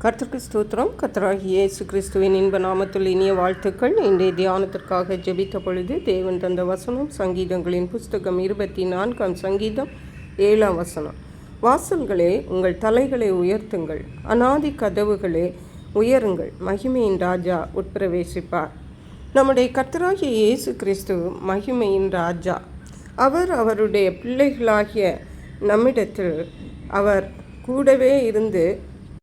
கர்த்தருக்கு ஸ்தோத்திரம். கர்த்தராகிய இயேசு கிறிஸ்துவின் இன்ப நாமத்தில் இனிய வாழ்த்துக்கள். இன்றைய தியானத்திற்காக ஜெபித்த பொழுது தேவன் தந்த வசனம் சங்கீதங்களின் புஸ்தகம் 24 சங்கீதம் 7 வாசல்களே உங்கள் தலைகளை உயர்த்துங்கள், அநாதி கதவுகளே உயருங்கள், மகிமையின் ராஜா உட்பிரவேசிப்பார். நம்முடைய கர்த்தராகிய இயேசு கிறிஸ்து மகிமையின் ராஜா. அவர் அவருடைய பிள்ளைகளாகிய நம்மிடத்தில் அவர் கூடவே இருந்து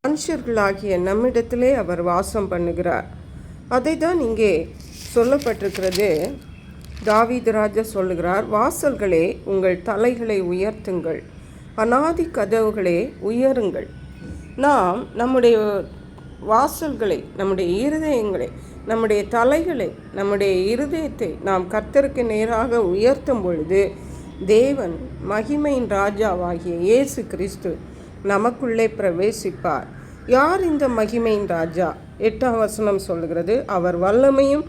மனுஷர்களாகிய நம்மிடத்திலே அவர் வாசம் பண்ணுகிறார். அதை தான் இங்கே சொல்லப்பட்டிருக்கிறது. தாவீது ராஜா சொல்லுகிறார், வாசல்களே உங்கள் தலைகளை உயர்த்துங்கள், அநாதி கதவுகளே உயருங்கள். நாம் நம்முடைய வாசல்களை, நம்முடைய இருதயங்களை, நம்முடைய தலைகளை, நம்முடைய இருதயத்தை நாம் கர்த்தருக்கு நேராக உயர்த்தும் பொழுது தேவன் மகிமையின் ராஜாவாகிய இயேசு கிறிஸ்து நமக்குள்ளே பிரவேசிப்பார். யார் இந்த மகிமையின் ராஜா? 8 சொல்லுகிறது, அவர் வல்லமையும்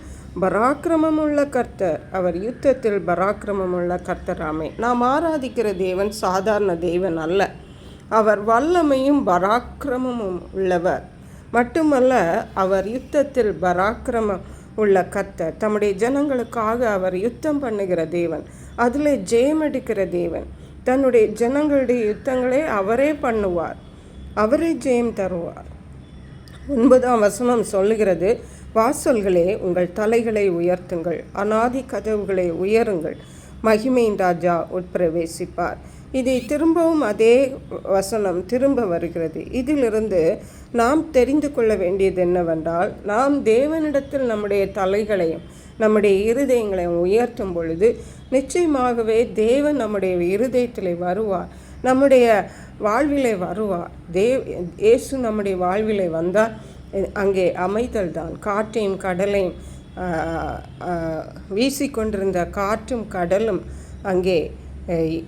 பராக்கிரமம் உள்ள கர்த்தர், அவர் யுத்தத்தில் பராக்கிரமம் உள்ள கர்த்தராமே. நாம் ஆராதிக்கிற தேவன் சாதாரண தேவன் அல்ல. அவர் வல்லமையும் பராக்கிரமமும் உள்ளவர் மட்டுமல்ல, அவர் யுத்தத்தில் பராக்கிரமம் உள்ள கர்த்தர். தம்முடைய ஜனங்களுக்காக அவர் யுத்தம் பண்ணுகிற தேவன், அதில் ஜெயமெடுக்கிற தேவன். தன்னுடைய ஜனங்களுடைய யுத்தங்களை அவரே பண்ணுவார், அவரே ஜெயம் தருவார். 9 சொல்லுகிறது, வாசல்களே உங்கள் தலைகளை உயர்த்துங்கள், அநாதி கதவுகளை உயருங்கள், மகிமையின் ராஜா உட்பிரவேசிப்பார். இதை திரும்பவும் அதே வசனம் திரும்ப வருகிறது. இதிலிருந்து நாம் தெரிந்து கொள்ள வேண்டியது என்னவென்றால், நாம் தேவனிடத்தில் நம்முடைய தலைகளையும் நம்முடைய இருதயங்களையும் உயர்த்தும் பொழுது நிச்சயமாகவே தேவன் நம்முடைய இருதயத்தில் வருவார், நம்முடைய வாழ்விலே வருவார். இயேசு நம்முடைய வாழ்விலே வந்தால் அங்கே அமைதல் தான். காற்றையும் கடலையும் வீசிக்கொண்டிருந்த காற்றும் கடலும் அங்கே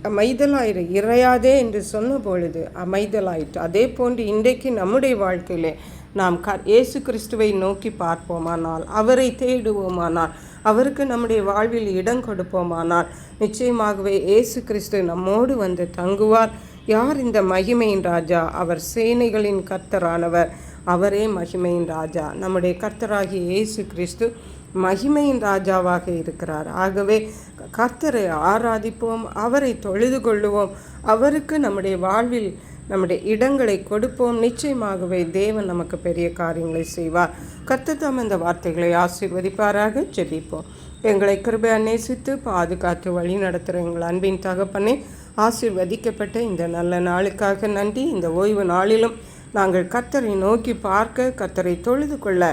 அமைதலாயிரு, இறையாதே என்று சொன்ன பொழுது அமைதலாயிற்று. அதே போன்று இன்றைக்கு நம்முடைய வாழ்க்கையிலே நாம் இயேசு கிறிஸ்துவை நோக்கி பார்ப்போமானால், அவரை தேடுவோமானால், அவருக்கு நம்முடைய வாழ்வில் இடம் கொடுப்போமானால் நிச்சயமாகவே இயேசு கிறிஸ்து நம்மோடு வந்து தங்குவார். யார் இந்த மகிமையின் ராஜா? அவர் சேனைகளின் கர்த்தரானவர், அவரே மகிமையின் ராஜா. நம்முடைய கர்த்தராகிய இயேசு கிறிஸ்து மகிமையின் ராஜாவாக இருக்கிறார். ஆகவே கர்த்தரை ஆராதிப்போம், அவரை தொழுது கொள்ளுவோம், அவருக்கு நம்முடைய வாழ்வில் நம்முடைய இடங்களை கொடுப்போம். நிச்சயமாகவே தேவன் நமக்கு பெரிய காரியங்களை செய்வார். கர்த்தர் தாம் இந்த வார்த்தைகளை ஆசீர்வதிப்பாராக. ஜெபிப்போம். எங்களை கிருபையா நேசித்து பாதுகாத்து வழி நடத்துகிற எங்கள் அன்பின் தகப்பனே, ஆசீர்வதிக்கப்பட்ட இந்த நல்ல நாளுக்காக நன்றி. இந்த ஓய்வு நாளிலும் நாங்கள் கர்த்தரை நோக்கி பார்க்க, கர்த்தரை தொழுது கொள்ள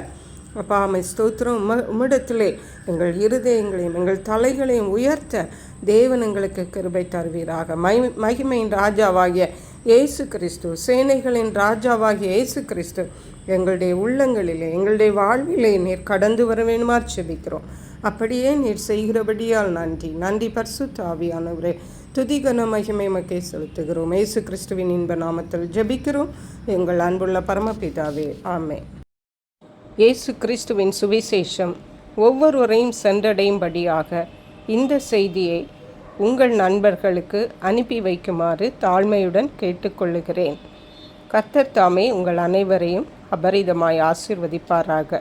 அப்பா அம்மை ஸ்தோத்திரம். உம்மிடத்திலே எங்கள் இருதயங்களையும் எங்கள் தலைகளையும் உயர்த்த தேவன் எங்களுக்கு கிருபை தருவீராக. மகிமையின் ராஜாவாகிய இயேசு கிறிஸ்து, சேனைகளின் ராஜாவாகிய இயேசு கிறிஸ்து எங்களுடைய உள்ளங்களிலே, எங்களுடைய வாழ்விலே நீர் கடந்து வர வேணுமா செபிக்கிறோம். அப்படியே நீர் செய்கிறபடியால் நன்றி. பரிசுத்த ஆவியானவரே, துதிகன மகிமை மக்கை செலுத்துகிறோம். இயேசு கிறிஸ்துவின் இன்ப நாமத்தில் ஜெபிக்கிறோம் எங்கள் அன்புள்ள பரமபிதாவே, ஆமென். இயேசு கிறிஸ்துவின் சுவிசேஷம் ஒவ்வொருவரையும் சென்றடையும்படியாக இந்த செய்தியை உங்கள் நண்பர்களுக்கு அனுப்பி வைக்குமாறு தாழ்மையுடன் கேட்டுக்கொள்ளுகிறேன். கர்த்தர் தாமே உங்கள் அனைவரையும் அபரிதமாய் ஆசீர்வதிப்பாராக.